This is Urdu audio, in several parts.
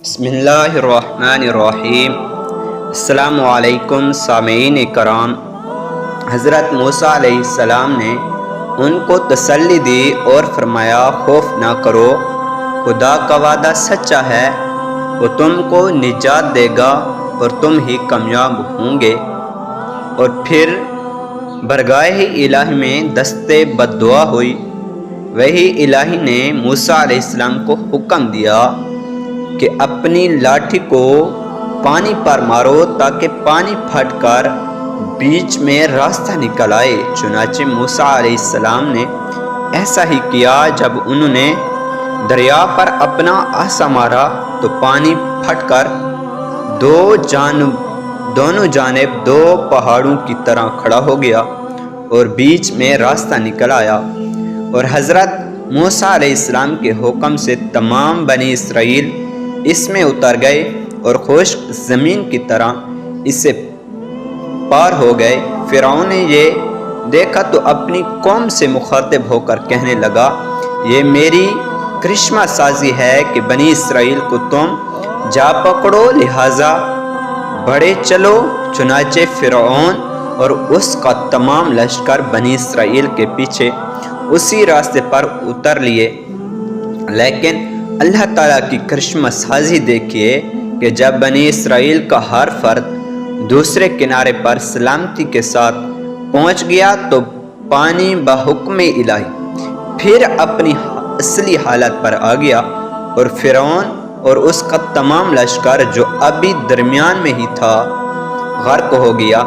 بسم اللہ الرحمن الرحیم۔ السلام علیکم سامعین کرام۔ حضرت موسیٰ علیہ السلام نے ان کو تسلی دی اور فرمایا خوف نہ کرو، خدا کا وعدہ سچا ہے، وہ تم کو نجات دے گا اور تم ہی کامیاب ہوں گے۔ اور پھر بارگاہ الہی میں دستے بددعا ہوئی۔ وہی الہی نے موسیٰ علیہ السلام کو حکم دیا کہ اپنی لاٹھی کو پانی پر مارو تاکہ پانی پھٹ کر بیچ میں راستہ نکل آئے۔ چنانچہ موسیٰ علیہ السلام نے ایسا ہی کیا۔ جب انہوں نے دریا پر اپنا عصا مارا تو پانی پھٹ کر دونوں جانب دو پہاڑوں کی طرح کھڑا ہو گیا اور بیچ میں راستہ نکل آیا۔ اور حضرت موسیٰ علیہ السلام کے حکم سے تمام بنی اسرائیل اس میں اتر گئے اور خشک زمین کی طرح اس سے پار ہو گئے۔ فرعون نے یہ دیکھا تو اپنی قوم سے مخاطب ہو کر کہنے لگا، یہ میری کرشمہ سازی ہے کہ بنی اسرائیل کو تم جا پکڑو، لہٰذا بڑھے چلو۔ چنانچہ فرعون اور اس کا تمام لشکر بنی اسرائیل کے پیچھے اسی راستے پر اتر لیے۔ لیکن اللہ تعالیٰ کی کرشمہ سازی دیکھیے کہ جب بنی اسرائیل کا ہر فرد دوسرے کنارے پر سلامتی کے ساتھ پہنچ گیا تو پانی بحکم الہی پھر اپنی اصلی حالت پر آ گیا اور فرعون اور اس کا تمام لشکر جو ابھی درمیان میں ہی تھا غرق ہو گیا۔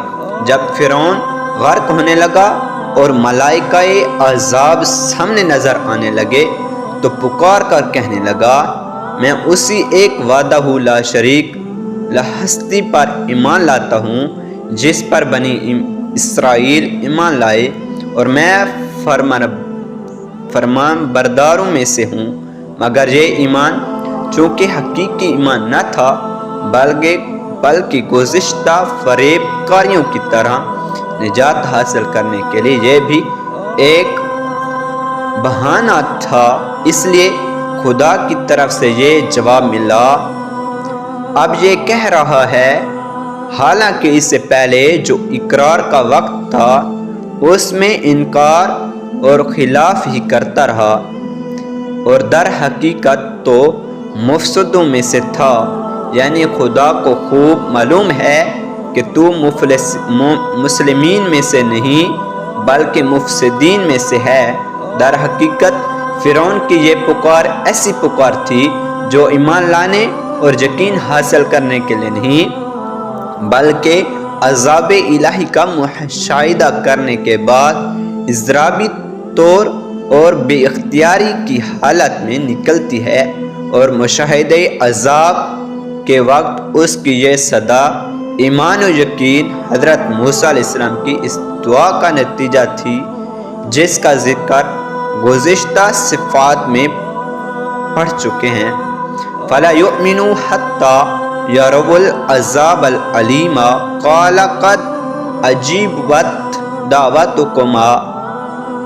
جب فرعون غرق ہونے لگا اور ملائکہ عذاب سامنے نظر آنے لگے تو پکار کر کہنے لگا، میں اسی ایک وحدہ لا شریک لا ہستی پر ایمان لاتا ہوں جس پر بنی اسرائیل ایمان لائے، اور میں فرمان برداروں میں سے ہوں۔ مگر یہ ایمان چونکہ حقیقی ایمان نہ تھا بلکہ گزشتہ فریب کاریوں کی طرح نجات حاصل کرنے کے لیے یہ بھی ایک بہانہ تھا، اس لیے خدا کی طرف سے یہ جواب ملا۔ اب یہ کہہ رہا ہے، حالانکہ اس سے پہلے جو اقرار کا وقت تھا اس میں انکار اور خلاف ہی کرتا رہا، اور در حقیقت تو مفسدوں میں سے تھا، یعنی خدا کو خوب معلوم ہے کہ تو مسلمین میں سے نہیں بلکہ مفسدین میں سے ہے۔ در حقیقت فرعون کی یہ پکار ایسی پکار تھی جو ایمان لانے اور یقین حاصل کرنے کے لیے نہیں بلکہ عذاب الہی کا مشاہدہ کرنے کے بعد اضطرابی طور اور بے اختیاری کی حالت میں نکلتی ہے، اور مشاہدہ عذاب کے وقت اس کی یہ صدا ایمان و یقین حضرت موسیٰ علیہ السلام کی اس دعا کا نتیجہ تھی جس کا ذکر گزشتہ صفات میں پڑھ چکے ہیں۔ فَلَا يُؤْمِنُوا حَتَّى يَرَوُا الْعَذَابَ الْأَلِيمَ قَالَ قَدْ أَجِيبَتْ دَعْوَتُكُمَا،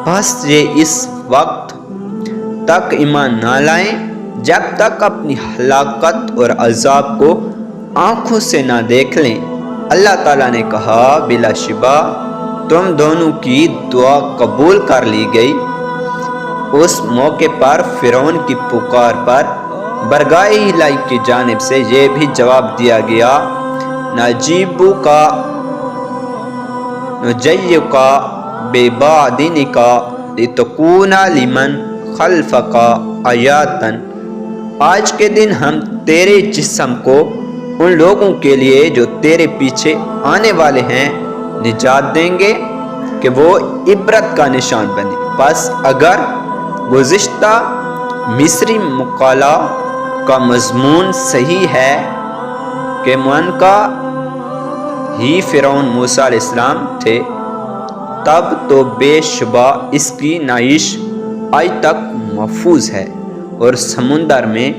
بس یہ اس وقت تک ایمان نہ لائیں جب تک اپنی ہلاکت اور عذاب کو آنکھوں سے نہ دیکھ لیں۔ اللہ تعالیٰ نے کہا، بلا شبہ تم دونوں کی دعا قبول کر لی گئی۔ اس موقع پر فرعون کی پکار پر بارگاہ الہی کی جانب سے یہ بھی جواب دیا گیا، نجیبک ببعضنک لتکون لمن خلفک آیۃ، آج کے دن ہم تیرے جسم کو ان لوگوں کے لیے جو تیرے پیچھے آنے والے ہیں نجات دیں گے کہ وہ عبرت کا نشان بنے۔ پس اگر گزشتہ مصری مقالہ کا مضمون صحیح ہے کہ منکا ہی فرعون موسیٰ علیہ السلام تھے، تب تو بے شبہ اس کی نعیش آج تک محفوظ ہے، اور سمندر میں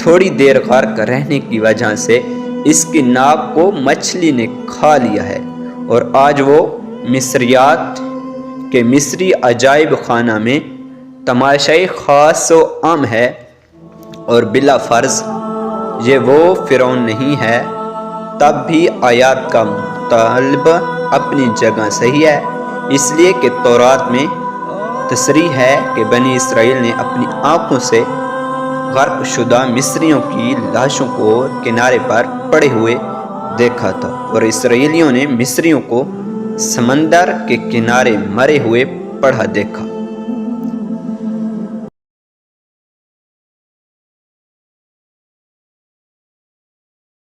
تھوڑی دیر غرق رہنے کی وجہ سے اس کی ناک کو مچھلی نے کھا لیا ہے، اور آج وہ مصریات کے مصری عجائب خانہ میں تماشائی خاص و عام ہے، اور بلا فرض یہ وہ فرعون نہیں ہے، تب بھی آیات کا مطالبہ اپنی جگہ صحیح ہے، اس لیے کہ تورات میں تصریح ہے کہ بنی اسرائیل نے اپنی آنکھوں سے غرق شدہ مصریوں کی لاشوں کو کنارے پر پڑے ہوئے دیکھا تھا، اور اسرائیلیوں نے مصریوں کو سمندر کے کنارے مرے ہوئے پڑا دیکھا۔